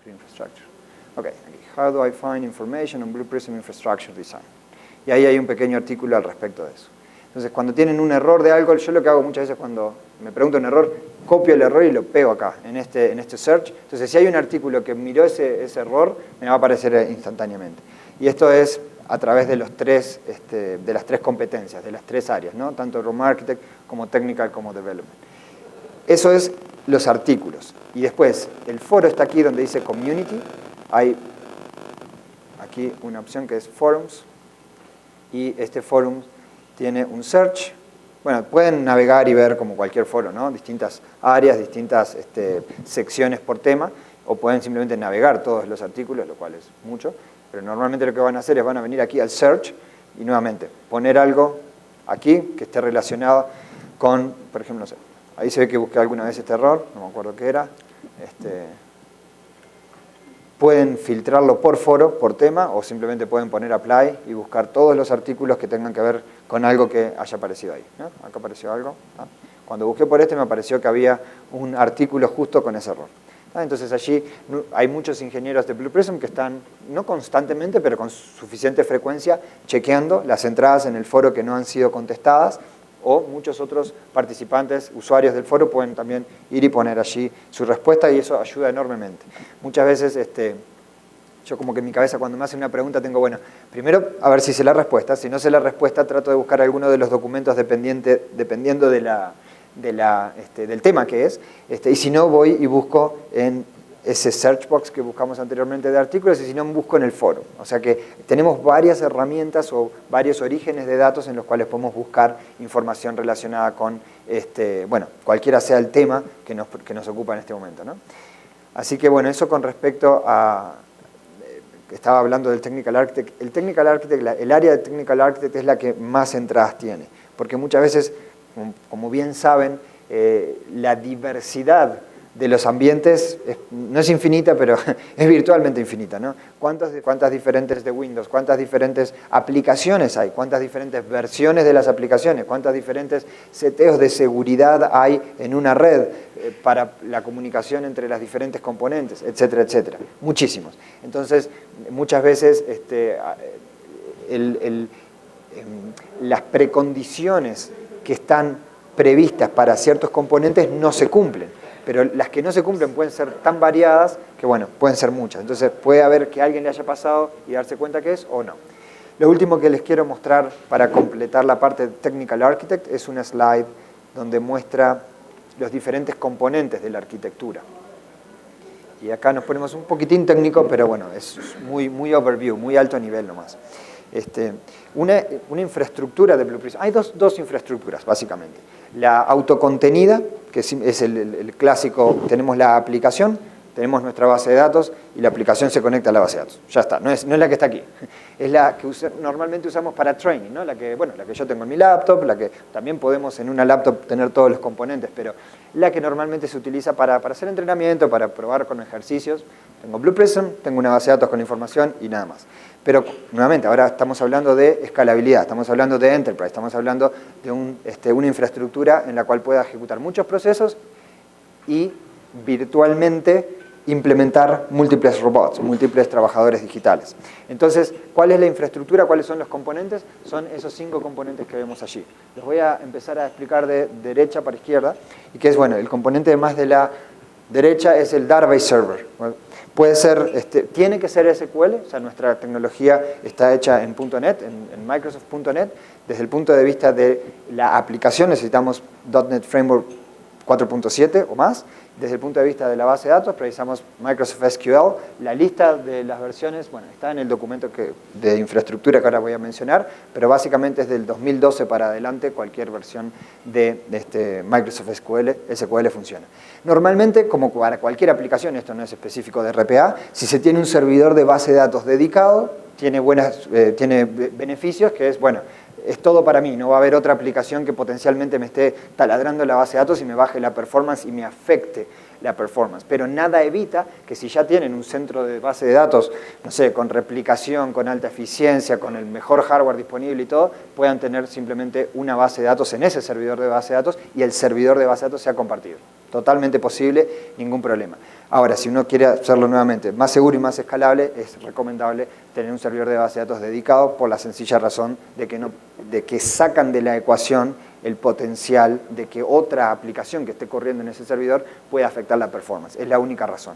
Infrastructure. Ok, aquí. How do I find information on Blue Prism Infrastructure Design? Y ahí hay un pequeño artículo al respecto de eso. Entonces, cuando tienen un error de algo, yo lo que hago muchas veces cuando me pregunto un error, copio el error y lo pego acá, en este search. Entonces, si hay un artículo que miró ese error, me va a aparecer instantáneamente. Y esto es a través de, de las tres competencias, de las tres áreas, ¿no? Tanto Room Architect como Technical como Development. Eso es los artículos. Y después, el foro está aquí donde dice Community. Hay aquí una opción que es Forums. Y este Forum tiene un search. Bueno, pueden navegar y ver como cualquier foro, ¿no? Distintas áreas, distintas secciones por tema. O pueden simplemente navegar todos los artículos, lo cual es mucho. Pero normalmente lo que van a hacer es van a venir aquí al search y nuevamente poner algo aquí que esté relacionado con, por ejemplo, no sé, ahí se ve que busqué alguna vez este error, no me acuerdo qué era. Pueden filtrarlo por foro, por tema, o simplemente pueden poner apply y buscar todos los artículos que tengan que ver con algo que haya aparecido ahí, ¿no? Acá apareció algo, ¿no? Cuando busqué por me apareció que había un artículo justo con ese error. Entonces allí hay muchos ingenieros de Blue Prism que están, no constantemente, pero con suficiente frecuencia, chequeando las entradas en el foro que no han sido contestadas, o muchos otros participantes, usuarios del foro, pueden también ir y poner allí su respuesta y eso ayuda enormemente. Muchas veces yo como que en mi cabeza cuando me hacen una pregunta tengo, bueno, primero a ver si sé la respuesta, si no sé la respuesta trato de buscar alguno de los documentos dependiendo del tema que es, y si no voy y busco en ese search box que buscamos anteriormente de artículos y si no busco en el foro. O sea que tenemos varias herramientas o varios orígenes de datos en los cuales podemos buscar información relacionada con, bueno, cualquiera sea el tema que nos ocupa en este momento, ¿no? Así que bueno, eso con respecto a... Estaba hablando del Technical Architect. El Technical Architect, el área de Technical Architect es la que más entradas tiene, porque muchas veces, como bien saben, la diversidad de los ambientes no es infinita, pero es virtualmente infinita, ¿no? ¿Cuántas diferentes de Windows? ¿Cuántas diferentes aplicaciones hay? ¿Cuántas diferentes versiones de las aplicaciones? ¿Cuántas diferentes seteos de seguridad hay en una red para la comunicación entre las diferentes componentes? Etcétera, etcétera. Muchísimos. Entonces, muchas veces las precondiciones que están previstas para ciertos componentes no se cumplen. Pero las que no se cumplen pueden ser tan variadas que, bueno, pueden ser muchas. Entonces, puede haber que a alguien le haya pasado y darse cuenta que es o no. Lo último que les quiero mostrar para completar la parte de Technical Architect es una slide donde muestra los diferentes componentes de la arquitectura. Y acá nos ponemos un poquitín técnico, pero bueno, es muy overview, muy alto nivel nomás. Una infraestructura de Blue Prism. Hay dos infraestructuras, básicamente. La autocontenida, que es el clásico, tenemos la aplicación, tenemos nuestra base de datos y la aplicación se conecta a la base de datos. Ya está, no es la que está aquí. Es la que normalmente usamos para training, ¿no? La que yo tengo en mi laptop, la que también podemos en una laptop tener todos los componentes, pero la que normalmente se utiliza para hacer entrenamiento, para probar con ejercicios. Tengo Blue Prism, tengo una base de datos con información y nada más. Pero, nuevamente, ahora estamos hablando de escalabilidad, estamos hablando de enterprise, estamos hablando de una infraestructura en la cual pueda ejecutar muchos procesos y virtualmente implementar múltiples robots, múltiples trabajadores digitales. Entonces, ¿cuál es la infraestructura? ¿Cuáles son los componentes? Son esos 5 componentes que vemos allí. Los voy a empezar a explicar de derecha para izquierda, y que es, bueno, el componente más de la derecha es el Database Server. Puede ser, tiene que ser SQL, o sea, nuestra tecnología está hecha en .NET, en Microsoft.NET. Desde el punto de vista de la aplicación necesitamos .NET Framework 4.7 o más. Desde el punto de vista de la base de datos precisamos Microsoft SQL. La lista de las versiones, bueno, está en el documento de infraestructura que ahora voy a mencionar, pero básicamente es del 2012 para adelante, cualquier versión de Microsoft SQL funciona. Normalmente, como para cualquier aplicación, esto no es específico de RPA, si se tiene un servidor de base de datos dedicado, tiene beneficios, que es, bueno, es todo para mí, no va a haber otra aplicación que potencialmente me esté taladrando la base de datos y me baje la performance y me afecte la performance. Pero nada evita que si ya tienen un centro de base de datos, no sé, con replicación, con alta eficiencia, con el mejor hardware disponible y todo, puedan tener simplemente una base de datos en ese servidor de base de datos y el servidor de base de datos sea compartido. Totalmente posible, ningún problema. Ahora, si uno quiere hacerlo nuevamente más seguro y más escalable, es recomendable tener un servidor de base de datos dedicado por la sencilla razón de que sacan de la ecuación el potencial de que otra aplicación que esté corriendo en ese servidor pueda afectar la performance. Es la única razón.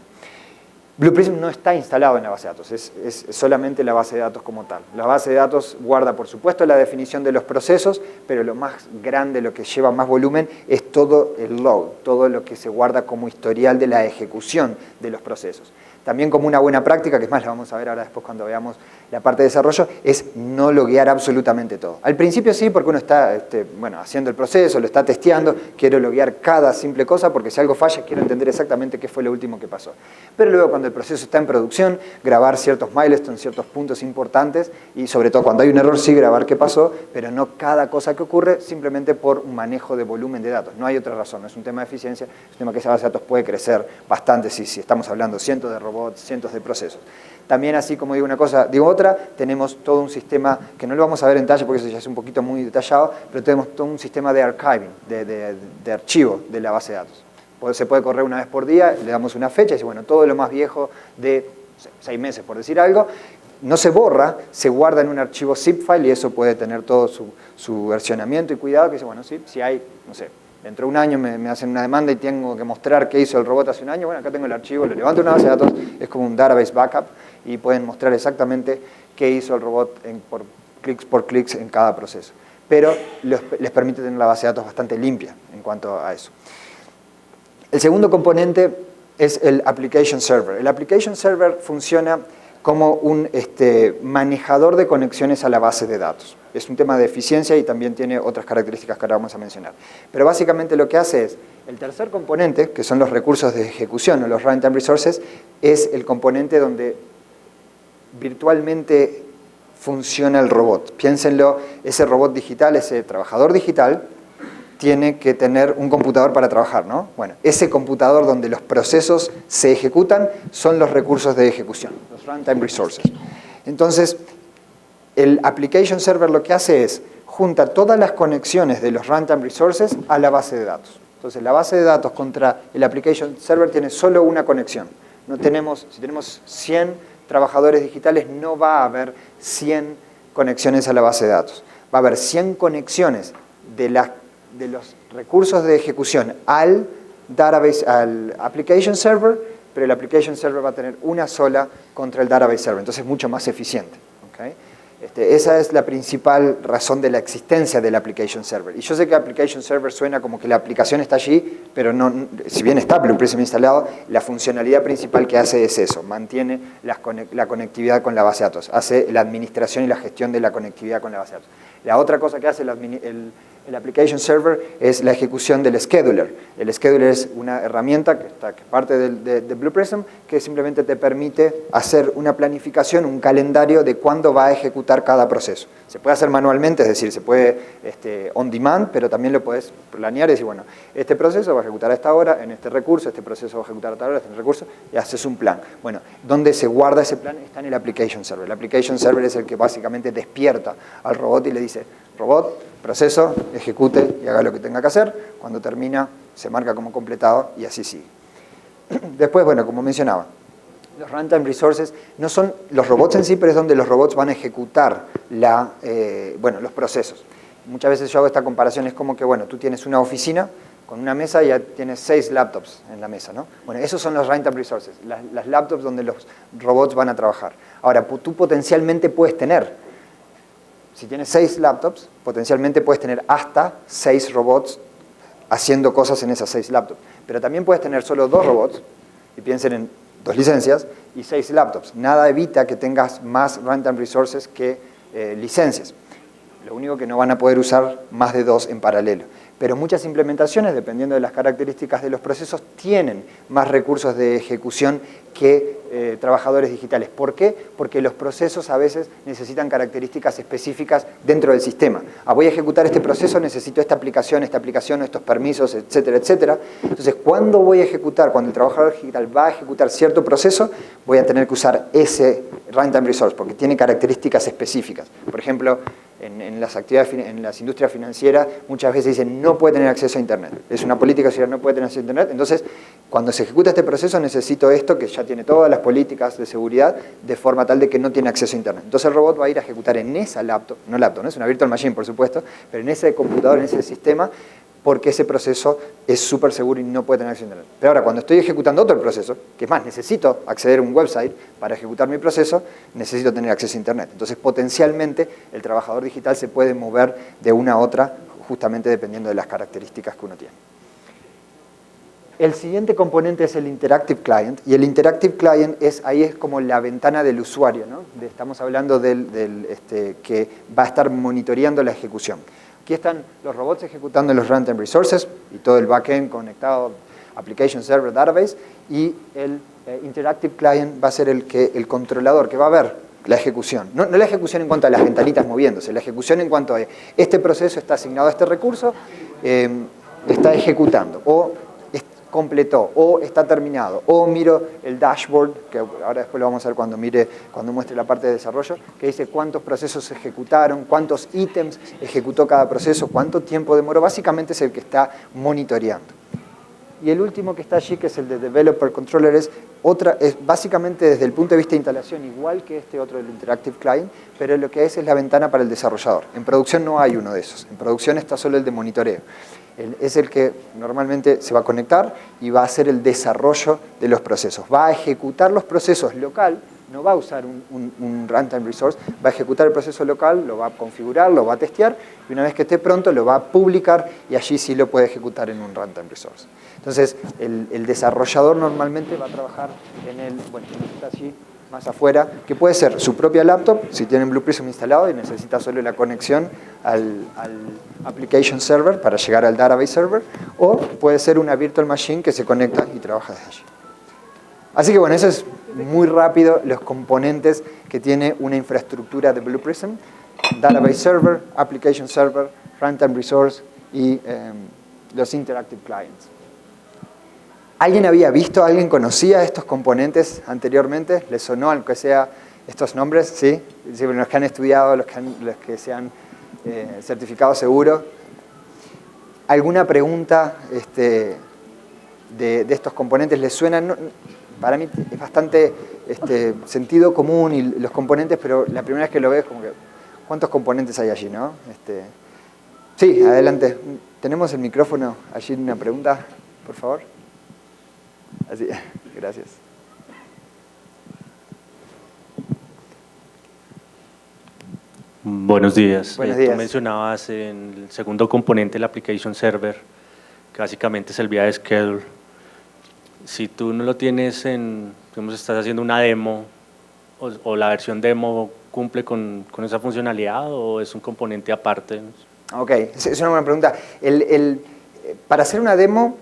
Blue Prism no está instalado en la base de datos, es solamente la base de datos como tal. La base de datos guarda, por supuesto, la definición de los procesos, pero lo más grande, lo que lleva más volumen, es todo el log, todo lo que se guarda como historial de la ejecución de los procesos. También como una buena práctica, que es más la vamos a ver ahora después cuando veamos la parte de desarrollo, es no loguear absolutamente todo. Al principio sí, porque uno está haciendo el proceso, lo está testeando, quiero loguear cada simple cosa, porque si algo falla quiero entender exactamente qué fue lo último que pasó. Pero luego cuando el proceso está en producción, grabar ciertos milestones, ciertos puntos importantes, y sobre todo cuando hay un error sí grabar qué pasó, pero no cada cosa que ocurre, simplemente por un manejo de volumen de datos. No hay otra razón, no es un tema de eficiencia, es un tema que esa base de datos puede crecer bastante si estamos hablando cientos de robots, cientos de procesos. También, así como digo una cosa, digo otra, tenemos todo un sistema, que no lo vamos a ver en detalle porque eso ya es un poquito muy detallado, pero tenemos todo un sistema de archiving, de archivo de la base de datos. Se puede correr una vez por día, le damos una fecha y dice, bueno, todo lo más viejo de 6 meses, por decir algo, no se borra, se guarda en un archivo zip file y eso puede tener todo su versionamiento y cuidado, que dice, bueno, sí, si hay, no sé, dentro de un año me hacen una demanda y tengo que mostrar qué hizo el robot hace un año, bueno, acá tengo el archivo, lo levanto en una base de datos, es como un database backup y pueden mostrar exactamente qué hizo el robot por clics en cada proceso. Pero les permite tener la base de datos bastante limpia en cuanto a eso. El segundo componente es el Application Server. El Application Server funciona como un manejador de conexiones a la base de datos. Es un tema de eficiencia y también tiene otras características que ahora vamos a mencionar. Pero básicamente lo que hace es, el tercer componente, que son los recursos de ejecución o los runtime resources, es el componente donde virtualmente funciona el robot. Piénsenlo, ese robot digital, ese trabajador digital, tiene que tener un computador para trabajar, ¿no? Bueno, ese computador donde los procesos se ejecutan son los recursos de ejecución, los runtime resources. Entonces, el Application Server lo que hace es junta todas las conexiones de los runtime resources a la base de datos. Entonces, la base de datos contra el Application Server tiene solo una conexión. Si tenemos 100 trabajadores digitales, no va a haber 100 conexiones a la base de datos. Va a haber 100 conexiones de los recursos de ejecución al database, al Application Server, pero el Application Server va a tener una sola contra el Database Server, entonces es mucho más eficiente. ¿Okay? Esa es la principal razón de la existencia del Application Server. Y yo sé que Application Server suena como que la aplicación está allí, pero no, si bien está Blue Prism instalado, la funcionalidad principal que hace es eso, mantiene la conectividad con la base de datos, hace la administración y la gestión de la conectividad con la base de datos. La otra cosa que hace el Application Server es la ejecución del Scheduler. El Scheduler es una herramienta que es parte de Blue Prism que simplemente te permite hacer una planificación, un calendario de cuándo va a ejecutar cada proceso. Se puede hacer manualmente, es decir, se puede on demand, pero también lo puedes planear y decir, bueno, este proceso va a ejecutar a esta hora, en este recurso, este proceso va a ejecutar a esta hora, en este recurso, y haces un plan. Bueno, ¿dónde se guarda ese plan? Está en el Application Server. El Application Server es el que básicamente despierta al robot y le dice, robot, proceso, ejecute y haga lo que tenga que hacer. Cuando termina, se marca como completado y así sigue. Después, bueno, como mencionaba, los runtime resources no son los robots en sí, pero es donde los robots van a ejecutar los procesos. Muchas veces yo hago esta comparación, es como que, bueno, tú tienes una oficina con una mesa y ya tienes 6 laptops en la mesa, ¿no? Bueno, esos son los runtime resources, las laptops donde los robots van a trabajar. Ahora, tú potencialmente puedes tener, si tienes 6 laptops, potencialmente puedes tener hasta 6 robots haciendo cosas en esas 6 laptops. Pero también puedes tener solo 2 robots, y piensen en 2 licencias, y 6 laptops. Nada evita que tengas más runtime resources que licencias. Lo único que no van a poder usar más de 2 en paralelo. Pero muchas implementaciones, dependiendo de las características de los procesos, tienen más recursos de ejecución que trabajadores digitales. ¿Por qué? Porque los procesos a veces necesitan características específicas dentro del sistema. Voy a ejecutar este proceso, necesito esta aplicación, estos permisos, etcétera, etcétera. Entonces, cuando voy a ejecutar, cuando el trabajador digital va a ejecutar cierto proceso, voy a tener que usar ese runtime resource, porque tiene características específicas. Por ejemplo, en las industrias financieras muchas veces dicen no puede tener acceso a Internet. Es una política si no puede tener acceso a Internet. Entonces, cuando se ejecuta este proceso necesito esto, que ya tiene todas las políticas de seguridad, de forma tal de que no tiene acceso a Internet. Entonces el robot va a ir a ejecutar en esa laptop, no es una virtual machine por supuesto, pero en ese computador, en ese sistema, porque ese proceso es súper seguro y no puede tener acceso a Internet. Pero ahora, cuando estoy ejecutando otro proceso, que es más, necesito acceder a un website para ejecutar mi proceso, necesito tener acceso a Internet. Entonces, potencialmente, el trabajador digital se puede mover de una a otra, justamente dependiendo de las características que uno tiene. El siguiente componente es el Interactive Client, y el Interactive Client ahí es como la ventana del usuario, ¿no? Estamos hablando que va a estar monitoreando la ejecución. Aquí están los robots ejecutando los runtime resources y todo el backend conectado, application server database, y el Interactive Client va a ser el controlador que va a ver la ejecución. No la ejecución en cuanto a las ventanitas moviéndose, la ejecución en cuanto a este proceso está asignado a este recurso, está ejecutando, o completó, o está terminado, o miro el dashboard, que ahora después lo vamos a ver cuando muestre la parte de desarrollo, que dice cuántos procesos se ejecutaron, cuántos ítems ejecutó cada proceso, cuánto tiempo demoró, básicamente es el que está monitoreando. Y el último que está allí, que es el de Developer Controller, es básicamente desde el punto de vista de instalación, igual que este otro del Interactive Client, pero lo que es la ventana para el desarrollador. En producción no hay uno de esos, en producción está solo el de monitoreo. Es el que normalmente se va a conectar y va a hacer el desarrollo de los procesos. Va a ejecutar los procesos local, no va a usar un runtime resource, va a ejecutar el proceso local, lo va a configurar, lo va a testear, y una vez que esté pronto lo va a publicar y allí sí lo puede ejecutar en un runtime resource. Entonces, el desarrollador normalmente va a trabajar está allí más afuera, que puede ser su propia laptop, si tienen Blue Prism instalado y necesita solo la conexión al application server para llegar al database server, o puede ser una virtual machine que se conecta y trabaja desde allí. Así que bueno, eso es muy rápido los componentes que tiene una infraestructura de Blue Prism: database server, application server, runtime resource y los interactive clients. ¿Alguien había visto, alguien conocía estos componentes anteriormente? ¿Les sonó, aunque sea estos nombres? ¿Sí? Los que han estudiado, los que se han certificado seguro. ¿Alguna pregunta de estos componentes les suena? No, para mí es bastante sentido común y los componentes, pero la primera vez que lo veo es como que, ¿cuántos componentes hay allí, no? Sí, adelante. ¿Tenemos el micrófono allí? ¿Una pregunta, por favor? Así, gracias. Buenos días. Buenos días. Tú mencionabas en el segundo componente, el application server, que básicamente es el vía de schedule. Si tú no lo tienes digamos, estás haciendo una demo o la versión demo cumple con esa funcionalidad o es un componente aparte. Ok, es una buena pregunta. Para hacer una demo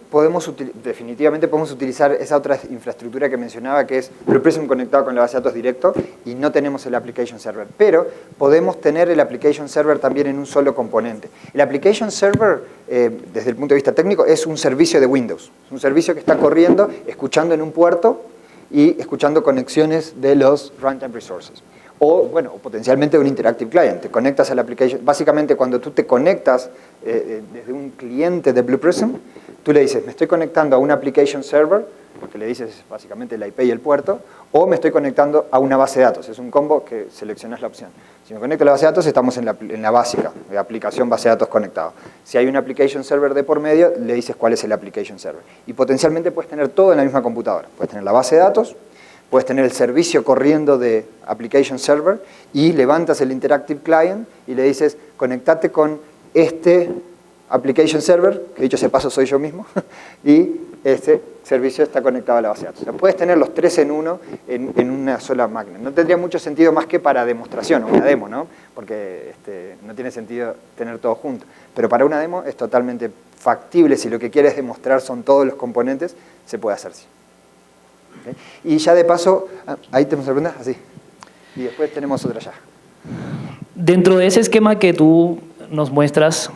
definitivamente podemos utilizar esa otra infraestructura que mencionaba, que es Blue Prism conectado con la base de datos directo, y no tenemos el application server. Pero podemos tener el application server también en un solo componente. El application server, desde el punto de vista técnico, es un servicio de Windows. Es un servicio que está corriendo, escuchando en un puerto y escuchando conexiones de los runtime resources. O, bueno, potencialmente un Interactive Client. Te conectas a la application. Básicamente, cuando tú te conectas desde un cliente de Blue Prism, tú le dices, me estoy conectando a un application server, porque le dices básicamente la IP y el puerto, o me estoy conectando a una base de datos. Es un combo que seleccionas la opción. Si me conecto a la base de datos, estamos en la básica, de aplicación base de datos conectado. Si hay un application server de por medio, le dices cuál es el application server. Y potencialmente puedes tener todo en la misma computadora. Puedes tener la base de datos, puedes tener el servicio corriendo de Application Server y levantas el Interactive Client y le dices, conectate con este Application Server, que dicho sea paso soy yo mismo, y este servicio está conectado a la base de datos. O sea, puedes tener los tres en uno en una sola máquina. No tendría mucho sentido más que para demostración o una demo, ¿no? Porque no tiene sentido tener todo junto. Pero para una demo es totalmente factible. Si lo que quieres demostrar son todos los componentes, se puede hacer, sí. ¿Okay? Y ya de paso, ahí tenemos la pregunta, así. Y después tenemos otra ya. Dentro de ese esquema que tú nos muestras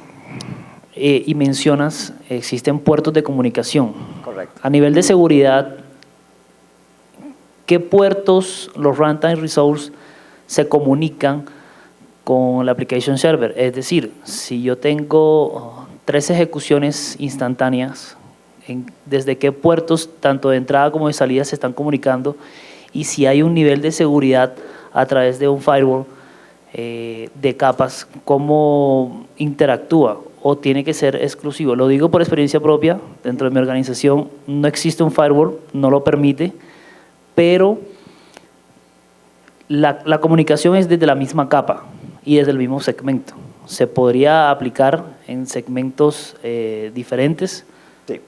y mencionas, existen puertos de comunicación. Correcto. A nivel de seguridad, ¿qué puertos los runtime resource se comunican con la application server? Es decir, si yo tengo 3 ejecuciones instantáneas, ¿desde qué puertos, tanto de entrada como de salida, se están comunicando? Y si hay un nivel de seguridad a través de un firewall de capas, ¿cómo interactúa? ¿O tiene que ser exclusivo? Lo digo por experiencia propia. Dentro de mi organización no existe un firewall, no lo permite, pero la comunicación es desde la misma capa y desde el mismo segmento. ¿Se podría aplicar en segmentos diferentes? Sí.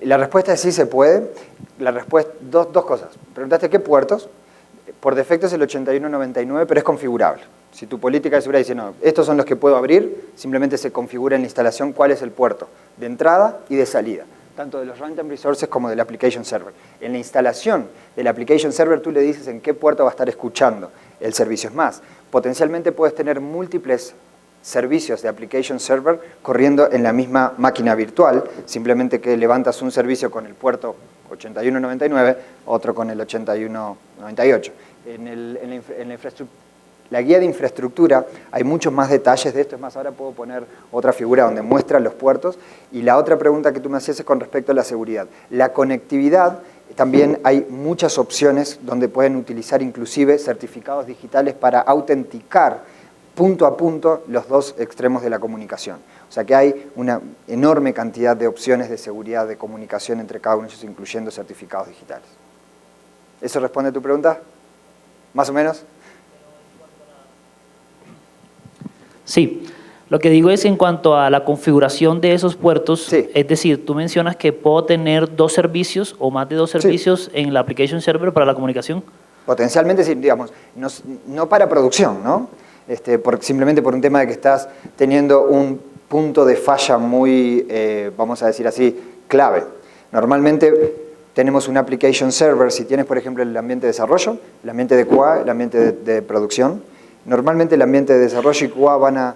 La respuesta es sí se puede. La respuesta, dos cosas. Preguntaste qué puertos. Por defecto es el 8199, pero es configurable. Si tu política de seguridad dice, no, estos son los que puedo abrir, simplemente se configura en la instalación cuál es el puerto de entrada y de salida, tanto de los runtime resources como del application server. En la instalación del application server tú le dices en qué puerto va a estar escuchando el servicio. Es más, potencialmente puedes tener múltiples servicios de application server corriendo en la misma máquina virtual, simplemente que levantas un servicio con el puerto 8199, otro con el 8198. En la guía de infraestructura hay muchos más detalles de esto. Es más, ahora puedo poner otra figura donde muestra los puertos. Y la otra pregunta que tú me hacías es con respecto a la seguridad. La conectividad, también hay muchas opciones donde pueden utilizar inclusive certificados digitales para autenticar punto a punto los dos extremos de la comunicación. O sea que hay una enorme cantidad de opciones de seguridad de comunicación entre cada uno de ellos, incluyendo certificados digitales. ¿Eso responde a tu pregunta? ¿Más o menos? Sí. Lo que digo es en cuanto a la configuración de esos puertos, sí. Es decir, tú mencionas que puedo tener 2 servicios o más de 2 servicios en la application server para la comunicación. Potencialmente, sí, digamos, no para producción, ¿no? Simplemente por un tema de que estás teniendo un punto de falla muy, vamos a decir así, clave. Normalmente tenemos un application server, si tienes, por ejemplo, el ambiente de desarrollo, el ambiente de QA, el ambiente de producción. Normalmente el ambiente de desarrollo y QA van a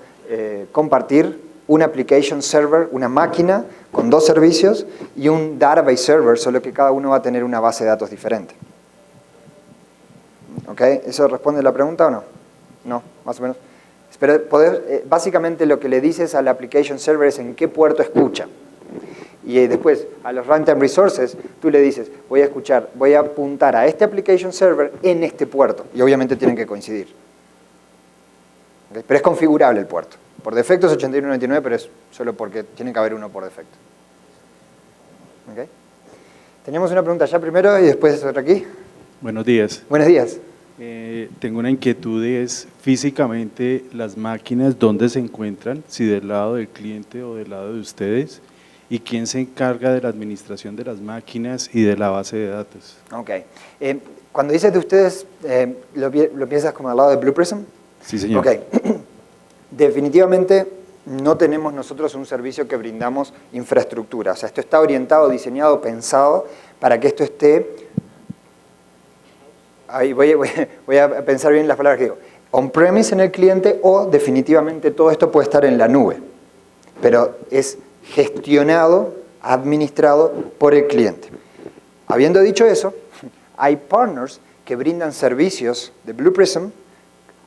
compartir un application server, una máquina con 2 servicios y un database server, solo que cada uno va a tener una base de datos diferente. ¿Ok? ¿Eso responde a la pregunta o no? No, más o menos. Pero básicamente lo que le dices al application server es en qué puerto escucha. Y después a los runtime resources tú le dices, voy a apuntar a este application server en este puerto. Y obviamente tienen que coincidir. ¿Okay? Pero es configurable el puerto. Por defecto es 8199, pero es solo porque tiene que haber uno por defecto. ¿Okay? Teníamos una pregunta ya primero y después otra aquí. Buenos días. Buenos días. Tengo una inquietud, es físicamente las máquinas, ¿dónde se encuentran? Si del lado del cliente o del lado de ustedes. ¿Y quién se encarga de la administración de las máquinas y de la base de datos? Ok. Cuando dices de ustedes, ¿lo piensas como al lado de Blue Prism? Sí, señor. Ok. Definitivamente no tenemos nosotros un servicio que brindamos infraestructura. O sea, esto está orientado, diseñado, pensado para que esto esté... Ahí voy a pensar bien las palabras que digo. On-premise en el cliente o definitivamente todo esto puede estar en la nube. Pero es gestionado, administrado por el cliente. Habiendo dicho eso, hay partners que brindan servicios de Blue Prism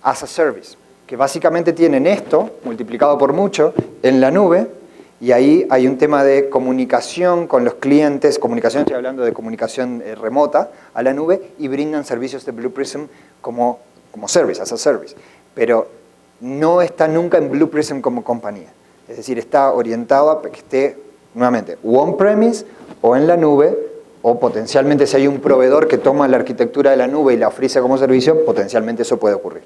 as a service, que básicamente tienen esto multiplicado por mucho en la nube, y ahí hay un tema de comunicación con los clientes, comunicación, estoy hablando de comunicación remota a la nube, y brindan servicios de Blue Prism como service, as a service. Pero no está nunca en Blue Prism como compañía. Es decir, está orientado a que esté, nuevamente, on-premise o en la nube, o potencialmente si hay un proveedor que toma la arquitectura de la nube y la ofrece como servicio, potencialmente eso puede ocurrir.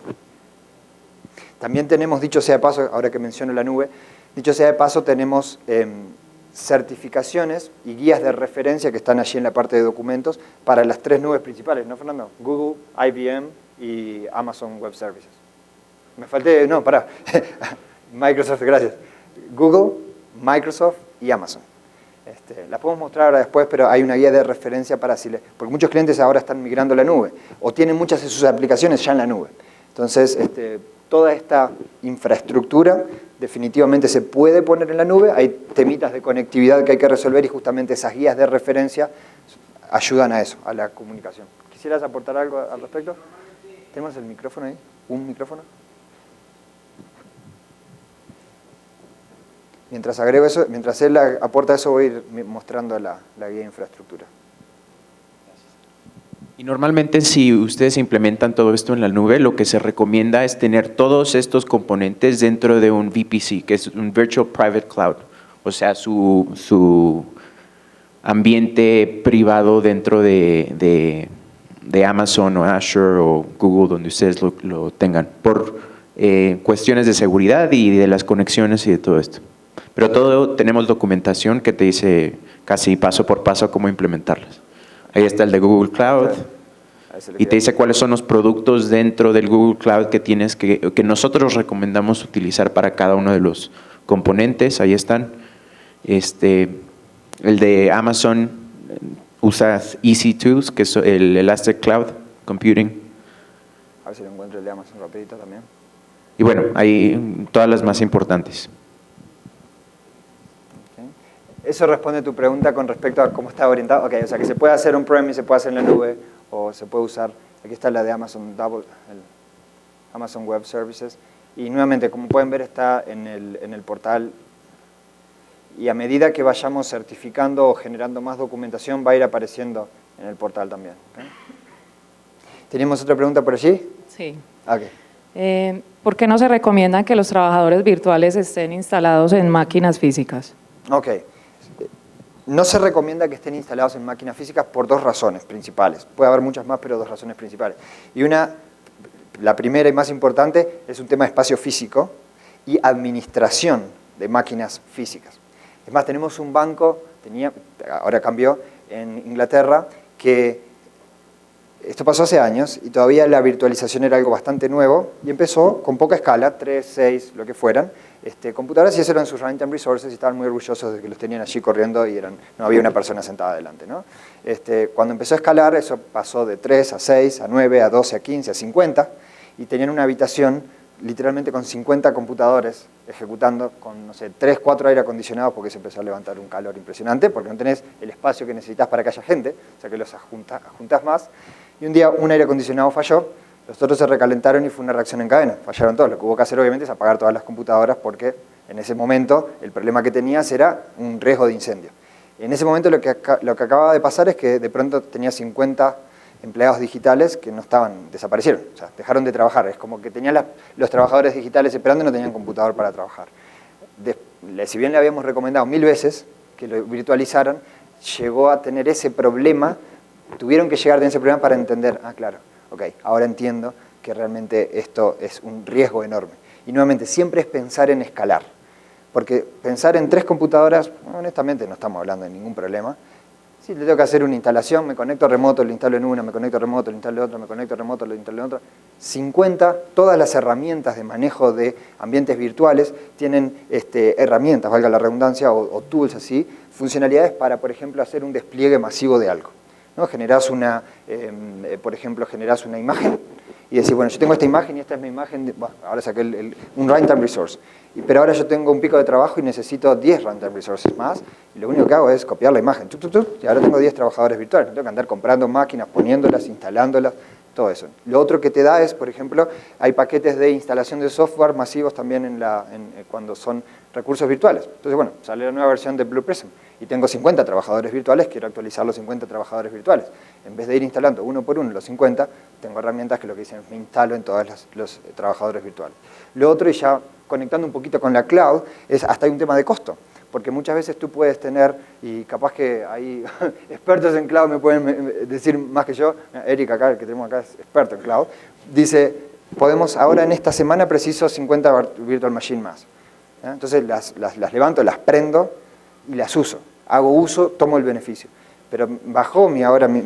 También tenemos, dicho sea de paso, ahora que menciono la nube, dicho sea de paso, tenemos certificaciones y guías de referencia que están allí en la parte de documentos para las 3 nubes principales, ¿no, Fernando? Google, IBM y Amazon Web Services. Me falté, no, pará. Microsoft, gracias. Google, Microsoft y Amazon. Las podemos mostrar ahora después, pero hay una guía de referencia para porque muchos clientes ahora están migrando a la nube o tienen muchas de sus aplicaciones ya en la nube. Entonces, toda esta infraestructura definitivamente se puede poner en la nube. Hay temitas de conectividad que hay que resolver y justamente esas guías de referencia ayudan a eso, a la comunicación. ¿Quisieras aportar algo al respecto? ¿Tenemos el micrófono ahí? ¿Un micrófono? Mientras agrego eso, mientras él aporta eso, voy a ir mostrando la guía de infraestructura. Y normalmente si ustedes implementan todo esto en la nube, lo que se recomienda es tener todos estos componentes dentro de un VPC, que es un Virtual Private Cloud, o sea, su ambiente privado dentro de Amazon o Azure o Google, donde ustedes lo tengan, por cuestiones de seguridad y de las conexiones y de todo esto. Pero todo tenemos documentación que te dice casi paso por paso cómo implementarlas. Ahí está el de Google Cloud y te dice cuáles son los productos dentro del Google Cloud que nosotros recomendamos utilizar para cada uno de los componentes. Ahí están. El de Amazon usa EC2, que es el Elastic Cloud Computing. A ver si lo encuentro el de Amazon rapidito también. Y bueno, hay todas las más importantes. Eso responde a tu pregunta con respecto a cómo está orientado. Ok, o sea que se puede hacer on-premise, se puede hacer en la nube, o se puede usar, aquí está la de Amazon Amazon Web Services, y nuevamente, como pueden ver, está en el portal, y a medida que vayamos certificando o generando más documentación, va a ir apareciendo en el portal también. ¿Okay? ¿Teníamos otra pregunta por allí? Sí. Okay. ¿Por qué no se recomienda que los trabajadores virtuales estén instalados en máquinas físicas? Ok. No se recomienda que estén instalados en máquinas físicas por dos razones principales. Puede haber muchas más, pero dos razones principales. Y la primera y más importante, es un tema de espacio físico y administración de máquinas físicas. Es más, tenemos un banco, ahora cambió, en Inglaterra, que esto pasó hace años y todavía la virtualización era algo bastante nuevo y empezó con poca escala, 3, 6, lo que fueran, computadoras, y eso eran sus runtime resources y estaban muy orgullosos de que los tenían allí corriendo y no había una persona sentada adelante, ¿no? Cuando empezó a escalar, eso pasó de 3 a 6, a 9, a 12, a 15, a 50 y tenían una habitación literalmente con 50 computadores ejecutando con, no sé, 3, 4 aire acondicionados porque se empezó a levantar un calor impresionante porque no tenés el espacio que necesitas para que haya gente, o sea que los juntás más. Y un día un aire acondicionado falló, los otros se recalentaron y fue una reacción en cadena. Fallaron todos. Lo que hubo que hacer obviamente es apagar todas las computadoras porque en ese momento el problema que tenías era un riesgo de incendio. En ese momento lo que acababa de pasar es que de pronto tenía 50 empleados digitales que desaparecieron, o sea, dejaron de trabajar. Es como que tenían los trabajadores digitales esperando y no tenían computador para trabajar. Si bien le habíamos recomendado 1000 veces que lo virtualizaran, llegó a tener ese problema. Tuvieron que llegar de ese problema para entender, claro, ok, ahora entiendo que realmente esto es un riesgo enorme. Y nuevamente, siempre es pensar en escalar, porque pensar en 3 computadoras, honestamente no estamos hablando de ningún problema. Si le tengo que hacer una instalación, me conecto remoto, lo instalo en una, me conecto remoto, lo instalo en otra, me conecto remoto, lo instalo en otra. 50, todas las herramientas de manejo de ambientes virtuales tienen herramientas, valga la redundancia, o tools así, funcionalidades para, por ejemplo, hacer un despliegue masivo de algo. ¿No? Por ejemplo, generás una imagen y decís, bueno, yo tengo esta imagen y esta es mi imagen, ahora saqué un runtime resource, pero ahora yo tengo un pico de trabajo y necesito 10 runtime resources más, y lo único que hago es copiar la imagen, y ahora tengo 10 trabajadores virtuales, no tengo que andar comprando máquinas, poniéndolas, instalándolas, todo eso. Lo otro que te da es, por ejemplo, hay paquetes de instalación de software masivos también cuando son recursos virtuales. Entonces, bueno, sale la nueva versión de Blue Prism y tengo 50 trabajadores virtuales, quiero actualizar los 50 trabajadores virtuales. En vez de ir instalando uno por uno los 50, tengo herramientas que lo que dicen es me instalo en todos los trabajadores virtuales. Lo otro, y ya conectando un poquito con la cloud, es hasta hay un tema de costo. Porque muchas veces tú puedes tener, y capaz que hay expertos en cloud me pueden decir más que yo, Eric acá, el que tenemos acá es experto en cloud, dice, ahora en esta semana preciso 50 virtual machine más. Entonces las levanto, las prendo y las uso. Hago uso, tomo el beneficio. Pero bajó mi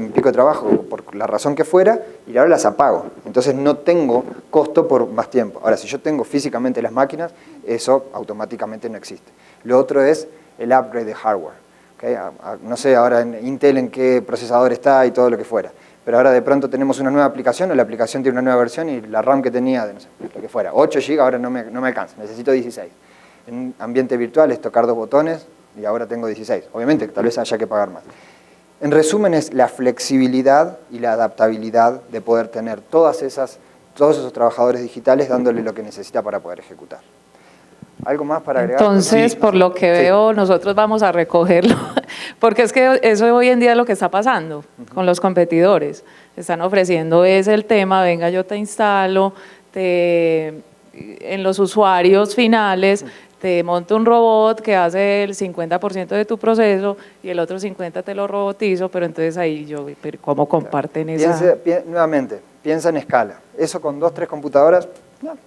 pico de trabajo por la razón que fuera y ahora las apago. Entonces no tengo costo por más tiempo. Ahora, si yo tengo físicamente las máquinas, eso automáticamente no existe. Lo otro es el upgrade de hardware. ¿okay? No sé ahora en Intel en qué procesador está y todo lo que fuera, pero ahora de pronto tenemos una nueva aplicación o la aplicación tiene una nueva versión y la RAM que tenía, de no sé, lo que fuera, 8 GB ahora no me alcanza, necesito 16. En un ambiente virtual es tocar 2 botones y ahora tengo 16. Obviamente, tal vez haya que pagar más. En resumen, es la flexibilidad y la adaptabilidad de poder tener todos esos trabajadores digitales dándole lo que necesita para poder ejecutar. ¿Algo más para agregar? Entonces, Sí. por lo que veo, nosotros vamos a recogerlo, porque es que eso hoy en día es lo que está pasando con los competidores. Están ofreciendo ese el tema, venga, yo te instalo, en los usuarios finales, te monto un robot que hace el 50% de tu proceso y el otro 50% te lo robotizo, pero entonces ahí pero ¿cómo comparten esa? Nuevamente, piensa en escala. Eso con 2, 3 computadoras,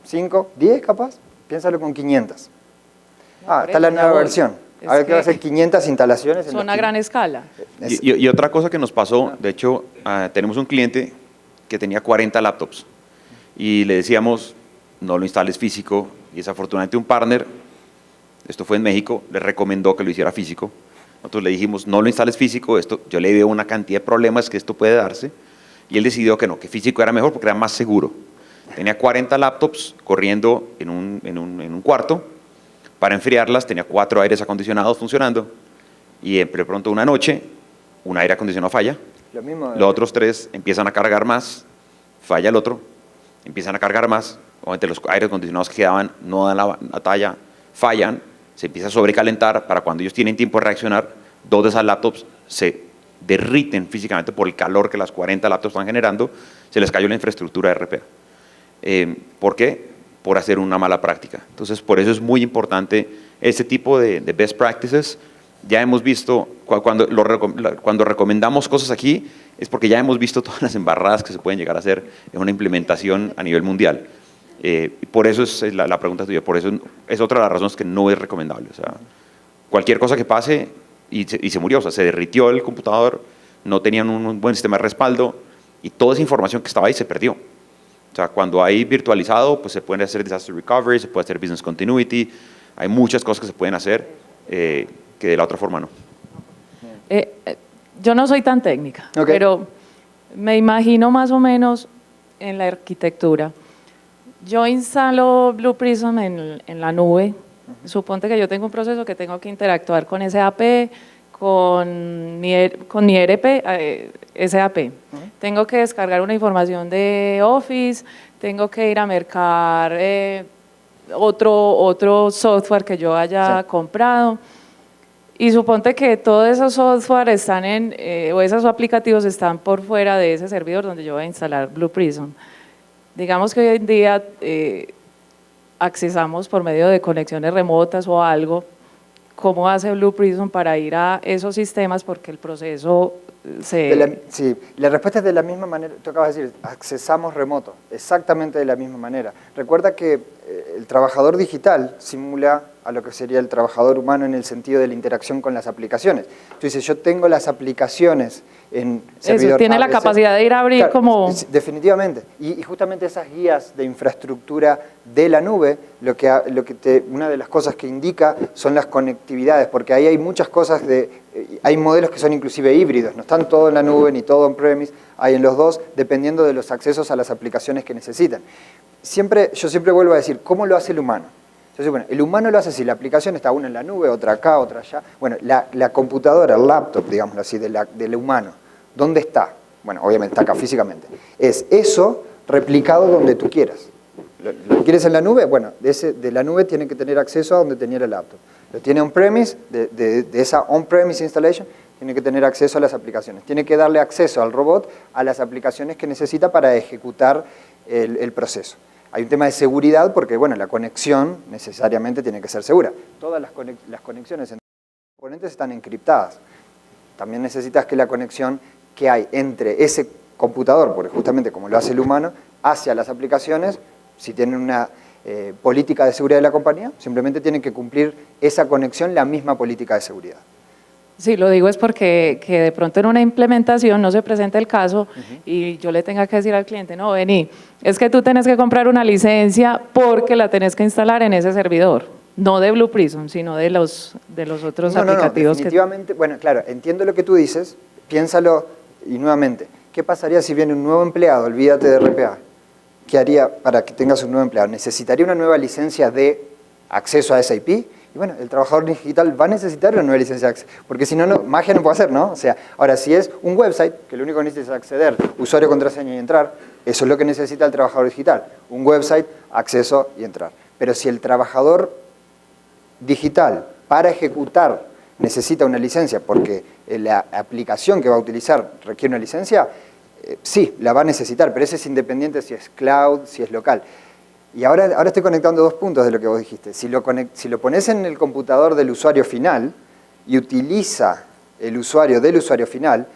5, 10 capaz. Piénsalo con 500. Está la nueva versión. A ver qué va a ser 500 instalaciones. Son a gran escala. Y otra cosa que nos pasó, de hecho, tenemos un cliente que tenía 40 laptops y le decíamos, no lo instales físico, y desafortunadamente un partner, esto fue en México, le recomendó que lo hiciera físico. Nosotros le dijimos, no lo instales físico, yo le veo una cantidad de problemas que esto puede darse, y él decidió que no, que físico era mejor porque era más seguro. Tenía 40 laptops corriendo en un cuarto, para enfriarlas tenía 4 aires acondicionados funcionando, y de pronto una noche, un aire acondicionado falla, los otros 3 empiezan a cargar más, falla el otro, empiezan a cargar más, obviamente los aires acondicionados que quedaban no dan la talla, fallan, se empieza a sobrecalentar, para cuando ellos tienen tiempo de reaccionar, 2 de esas laptops se derriten físicamente por el calor que las 40 laptops están generando, se les cayó la infraestructura de RPA. ¿Por qué? Por hacer una mala práctica. Entonces, por eso es muy importante este tipo de best practices. Ya hemos visto, cuando recomendamos cosas aquí, es porque ya hemos visto todas las embarradas que se pueden llegar a hacer en una implementación a nivel mundial. Por eso es la pregunta tuya, por eso es otra de las razones que no es recomendable. O sea, cualquier cosa que pase y se murió, o sea, se derritió el computador, no tenían un buen sistema de respaldo y toda esa información que estaba ahí se perdió. O sea, cuando hay virtualizado, pues se puede hacer disaster recovery, se puede hacer business continuity, hay muchas cosas que se pueden hacer que de la otra forma no. Yo no soy tan técnica, Okay. pero me imagino más o menos en la arquitectura. Yo instalo Blue Prism en la nube. Suponte que yo tengo un proceso que tengo que interactuar con SAP, con mi ERP, SAP. Tengo que descargar una información de Office, tengo que ir a mercar otro software que yo haya comprado. Y suponte que todos esos software están o esos aplicativos están por fuera de ese servidor donde yo voy a instalar Blue Prism. Digamos que hoy en día accesamos por medio de conexiones remotas o algo. ¿Cómo hace Blue Prism para ir a esos sistemas? Porque el proceso Sí, la respuesta es de la misma manera, tú acabas de decir, accesamos remoto, exactamente de la misma manera. Recuerda que el trabajador digital simula a lo que sería el trabajador humano en el sentido de la interacción con las aplicaciones. Tú dices, yo tengo las aplicaciones en servidor eso, tiene la capacidad de ir a abrir, claro, como... Definitivamente, y justamente esas guías de infraestructura de la nube, una de las cosas que indica son las conectividades, porque ahí hay muchas cosas hay modelos que son inclusive híbridos, no están todo en la nube ni todo on-premise, hay en los dos, dependiendo de los accesos a las aplicaciones que necesitan. Yo siempre vuelvo a decir, ¿cómo lo hace el humano? Entonces, bueno, el humano lo hace así, la aplicación está una en la nube, otra acá, otra allá. Bueno, la computadora, el laptop, digámoslo así, del humano, ¿dónde está? Bueno, obviamente está acá físicamente. Es eso replicado donde tú quieras. ¿Lo quieres en la nube? Bueno, de la nube tiene que tener acceso a donde tenía el laptop. Lo tiene on-premise, de esa on-premise installation, tiene que tener acceso a las aplicaciones. Tiene que darle acceso al robot a las aplicaciones que necesita para ejecutar el proceso. Hay un tema de seguridad porque, bueno, la conexión necesariamente tiene que ser segura. Todas las conexiones entre los componentes están encriptadas. También necesitas que la conexión que hay entre ese computador, porque justamente como lo hace el humano, hacia las aplicaciones, si tienen una política de seguridad de la compañía, simplemente tienen que cumplir esa conexión, la misma política de seguridad. Sí, lo digo es porque que de pronto en una implementación no se presente el caso y yo le tenga que decir al cliente, no, vení, es que tú tenés que comprar una licencia porque la tenés que instalar en ese servidor. no de Blue Prism, sino de los otros aplicativos. Definitivamente, bueno, claro, entiendo lo que tú dices, piénsalo y nuevamente, ¿qué pasaría si viene un nuevo empleado? Olvídate de RPA. ¿Qué haría para que tengas un nuevo empleado? ¿Necesitaría una nueva licencia de acceso a SAP? Y bueno, el trabajador digital va a necesitar una nueva licencia de acceso, porque si no, magia no puede hacer, ¿no? O sea, ahora si es un website, que lo único que necesita es acceder, usuario, contraseña y entrar, eso es lo que necesita el trabajador digital. Un website, acceso y entrar. Pero si el trabajador digital para ejecutar necesita una licencia porque la aplicación que va a utilizar requiere una licencia, sí, la va a necesitar, pero ese es independiente si es cloud, si es local. Y ahora estoy conectando dos puntos de lo que vos dijiste. Si lo pones en el computador del usuario final y utiliza el usuario del usuario final,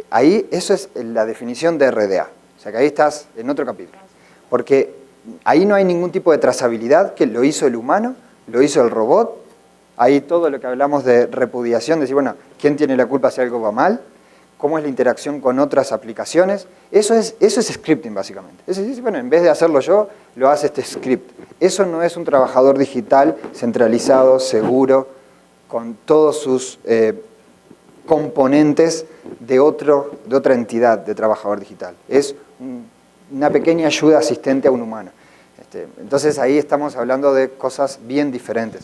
ahí eso es la definición de RDA. O sea que ahí estás en otro capítulo. Porque ahí no hay ningún tipo de trazabilidad, que lo hizo el humano, lo hizo el robot. Ahí todo lo que hablamos de repudiación, decir, bueno, ¿quién tiene la culpa si algo va mal? ¿Cómo es la interacción con otras aplicaciones? Eso es scripting, básicamente. Es decir, bueno, en vez de hacerlo yo, lo hace este script. Eso no es un trabajador digital centralizado, seguro, con todos sus componentes de otra entidad de trabajador digital. Es una pequeña ayuda asistente a un humano. Entonces ahí estamos hablando de cosas bien diferentes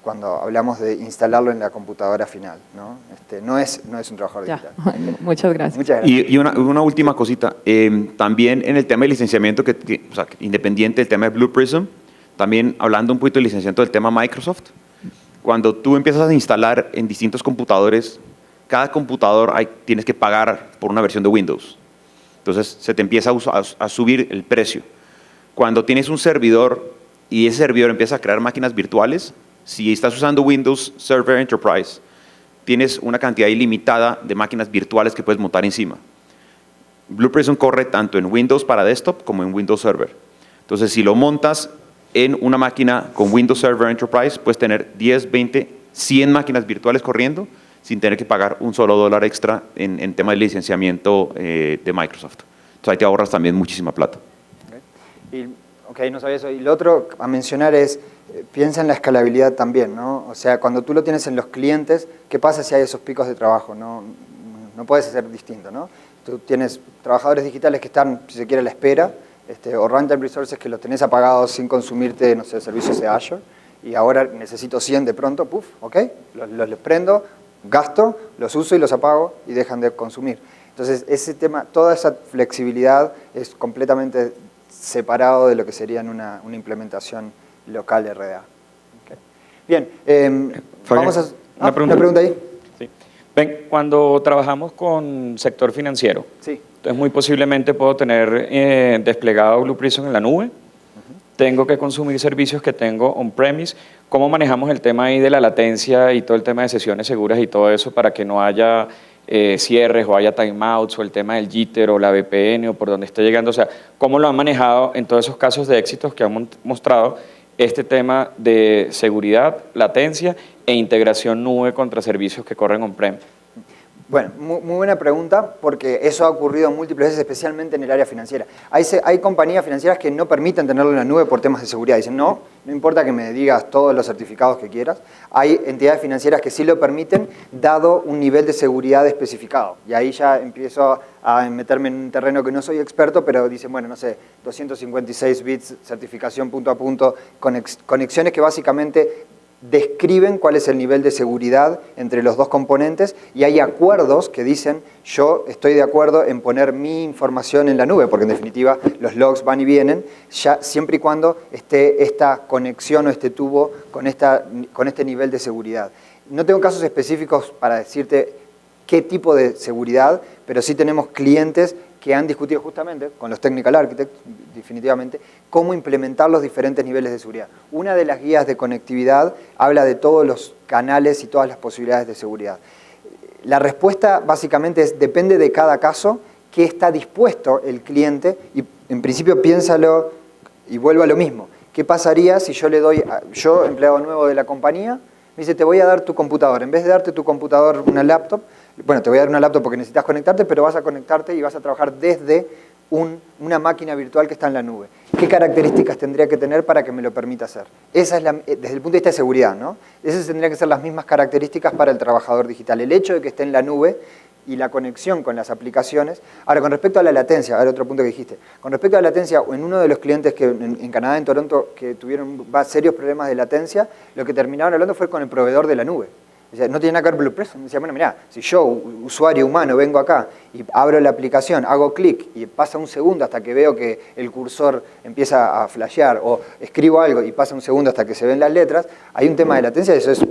cuando hablamos de instalarlo en la computadora final, ¿no? No es un trabajador digital. Muchas gracias. Muchas gracias. Y una última cosita, también en el tema de licenciamiento, o sea, independiente del tema de Blue Prism, también hablando un poquito de licenciamiento del tema Microsoft, cuando tú empiezas a instalar en distintos computadores, cada computador tienes que pagar por una versión de Windows. Entonces se te empieza a subir el precio. Cuando tienes un servidor y ese servidor empieza a crear máquinas virtuales, si estás usando Windows Server Enterprise, tienes una cantidad ilimitada de máquinas virtuales que puedes montar encima. Blue Prism corre tanto en Windows para desktop como en Windows Server. Entonces, si lo montas en una máquina con Windows Server Enterprise, puedes tener 10, 20, 100 máquinas virtuales corriendo sin tener que pagar un solo dólar extra en tema de licenciamiento de Microsoft. Entonces, ahí te ahorras también muchísima plata. Ok, no sabía eso. Y lo otro a mencionar es, piensa en la escalabilidad también, ¿no? O sea, cuando tú lo tienes en los clientes, ¿qué pasa si hay esos picos de trabajo? No puedes hacer distinto, ¿no? Tú tienes trabajadores digitales que están, si se quiere, a la espera, o runtime resources que los tenés apagados sin consumirte, no sé, servicios de Azure, y ahora necesito 100 de pronto, puf, ok, los prendo, gasto, los uso y los apago y dejan de consumir. Entonces, ese tema, toda esa flexibilidad es completamente separado de lo que sería en una implementación local de RDA. Okay. Bien, vamos a... Una pregunta. Una pregunta ahí. Sí. Ven, cuando trabajamos con sector financiero, sí. Entonces muy posiblemente puedo tener desplegado Blue Prism en la nube, tengo que consumir servicios que tengo on-premise. ¿Cómo manejamos el tema ahí de la latencia y todo el tema de sesiones seguras y todo eso para que no haya cierres o haya timeouts o el tema del jitter o la VPN o por donde esté llegando? O sea, ¿cómo lo han manejado en todos esos casos de éxitos que han mostrado este tema de seguridad, latencia e integración nube contra servicios que corren on-prem? Bueno, muy buena pregunta, porque eso ha ocurrido múltiples veces, especialmente en el área financiera. Hay compañías financieras que no permiten tenerlo en la nube por temas de seguridad. Dicen, no importa que me digas todos los certificados que quieras. Hay entidades financieras que sí lo permiten, dado un nivel de seguridad especificado. Y ahí ya empiezo a meterme en un terreno que no soy experto, pero dicen, bueno, no sé, 256 bits, certificación punto a punto, conexiones que básicamente describen cuál es el nivel de seguridad entre los dos componentes, y hay acuerdos que dicen, yo estoy de acuerdo en poner mi información en la nube, porque en definitiva los logs van y vienen, ya siempre y cuando esté esta conexión o este tubo con este nivel de seguridad. No tengo casos específicos para decirte qué tipo de seguridad, pero sí tenemos clientes que han discutido justamente con los technical architects, definitivamente, cómo implementar los diferentes niveles de seguridad. Una de las guías de conectividad habla de todos los canales y todas las posibilidades de seguridad. La respuesta básicamente es, depende de cada caso, qué está dispuesto el cliente, y en principio piénsalo y vuelvo a lo mismo. ¿Qué pasaría si yo le doy, yo, empleado nuevo de la compañía, me dice, te voy a dar tu computador, en vez de darte tu computador, una laptop, bueno, te voy a dar una laptop porque necesitas conectarte, pero vas a conectarte y vas a trabajar desde una máquina virtual que está en la nube. ¿qué características tendría que tener para que me lo permita hacer? Esa es desde el punto de vista de seguridad, ¿no? Esas tendrían que ser las mismas características para el trabajador digital. El hecho de que esté en la nube y la conexión con las aplicaciones. Ahora, con respecto a la latencia, ahora otro punto que dijiste. Con respecto a la latencia, en uno de los clientes que en Canadá, en Toronto, que tuvieron serios problemas de latencia, lo que terminaron hablando fue con el proveedor de la nube. O sea, no tiene nada que ver con Blue Prism. Decía, bueno, mirá, si yo, usuario humano, vengo acá y abro la aplicación, hago clic y pasa un segundo hasta que veo que el cursor empieza a flashear, o escribo algo y pasa un segundo hasta que se ven las letras, hay un tema de latencia y eso es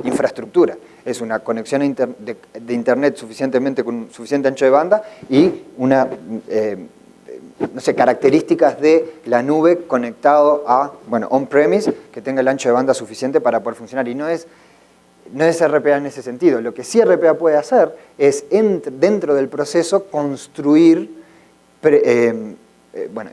infraestructura. Es una conexión de internet con suficiente ancho de banda y una, no sé, características de la nube conectado a, bueno, on-premise, que tenga el ancho de banda suficiente para poder funcionar. Y no es RPA en ese sentido. Lo que sí RPA puede hacer es, dentro del proceso, construir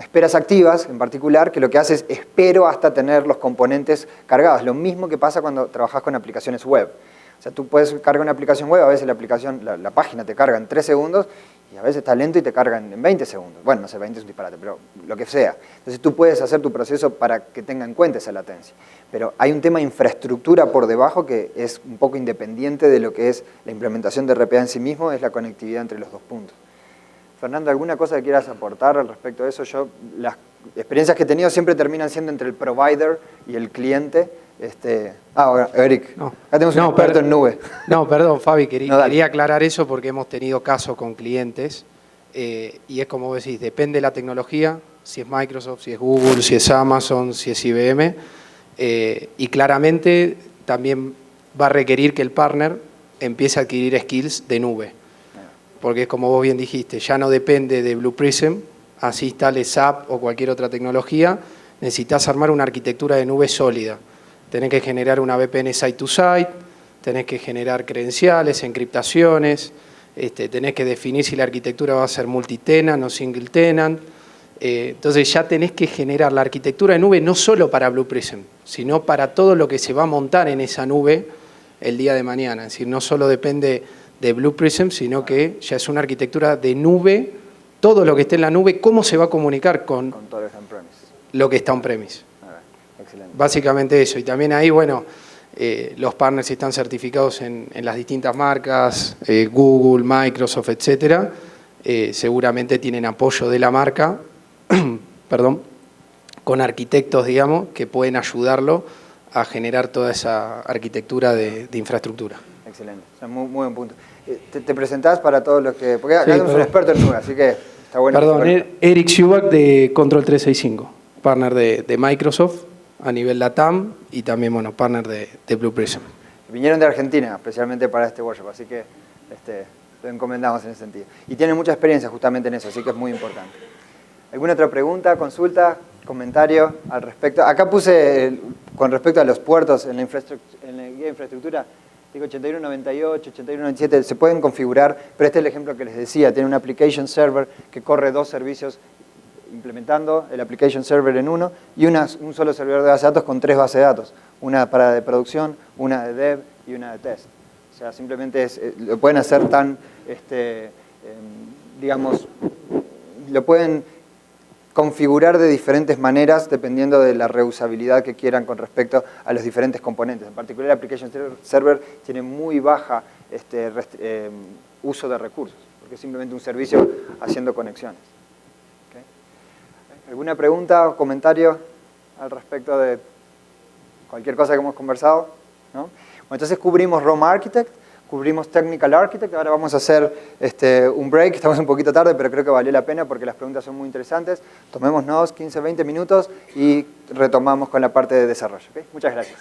esperas activas en particular, que lo que hace es espero hasta tener los componentes cargados. Lo mismo que pasa cuando trabajas con aplicaciones web. O sea, tú puedes cargar una aplicación web, a veces la página te carga en 3 segundos y a veces está lento y te carga en 20 segundos. Bueno, no sé, 20 es un disparate, pero lo que sea. Entonces tú puedes hacer tu proceso para que tenga en cuenta esa latencia. Pero hay un tema de infraestructura por debajo que es un poco independiente de lo que es la implementación de RPA en sí mismo, es la conectividad entre los dos puntos. Fernando, ¿alguna cosa que quieras aportar al respecto de eso? Yo, las experiencias que he tenido siempre terminan siendo entre el provider y el cliente. Eric, no. Acá tenemos un experto en nube. No, perdón, Fabi, No, dale. quería aclarar eso porque hemos tenido casos con clientes y es como vos decís, depende de la tecnología, si es Microsoft, si es Google, si es Amazon, si es IBM, y claramente también va a requerir que el partner empiece a adquirir skills de nube. Porque es como vos bien dijiste, ya no depende de Blue Prism, así instales SAP o cualquier otra tecnología, necesitas armar una arquitectura de nube sólida. Tenés que generar una VPN site-to-site, tenés que generar credenciales, encriptaciones, tenés que definir si la arquitectura va a ser multi-tenant o single-tenant. Entonces ya tenés que generar la arquitectura de nube no solo para Blue Prism, sino para todo lo que se va a montar en esa nube el día de mañana. Es decir, no solo depende de Blue Prism, sino que ya es una arquitectura de nube, todo lo que esté en la nube, cómo se va a comunicar con todo on-premise. Lo que está on-premise. Excelente. Básicamente eso. Y también ahí, bueno, los partners están certificados en las distintas marcas, Google, Microsoft, etcétera. Seguramente tienen apoyo de la marca, perdón, con arquitectos, digamos, que pueden ayudarlo a generar toda esa arquitectura de infraestructura. Excelente, o sea, muy buen punto. ¿Te presentás para todos los que...? Porque acá Sí, tenemos un experto en nube, así que está bueno. Perdón, Eric Schubach de Control 365, partner de Microsoft a nivel LATAM y también, bueno, partner de Blue Prism. Vinieron de Argentina, especialmente para este workshop, así que lo encomendamos en ese sentido. Y tienen mucha experiencia justamente en eso, así que es muy importante. ¿Alguna otra pregunta, consulta, comentario al respecto? Acá puse, con respecto a los puertos en la guía de infraestructura, digo 8198, 8197, se pueden configurar, pero este es el ejemplo que les decía, tiene un application server que corre 2 servicios implementando el application server en uno y un solo servidor de base de datos con 3 bases de datos, una para de producción, una de dev y una de test. O sea, simplemente lo pueden hacer tan, digamos, lo pueden configurar de diferentes maneras dependiendo de la reusabilidad que quieran con respecto a los diferentes componentes. En particular, el Application Server tiene muy baja uso de recursos, porque es simplemente un servicio haciendo conexiones. ¿Okay? ¿Alguna pregunta o comentario al respecto de cualquier cosa que hemos conversado? ¿No? Bueno, entonces cubrimos ROM Architect, cubrimos Technical Architect, ahora vamos a hacer un break, estamos un poquito tarde, pero creo que valió la pena porque las preguntas son muy interesantes. Tomémonos 15, 20 minutos y retomamos con la parte de desarrollo. ¿Okay? Muchas gracias.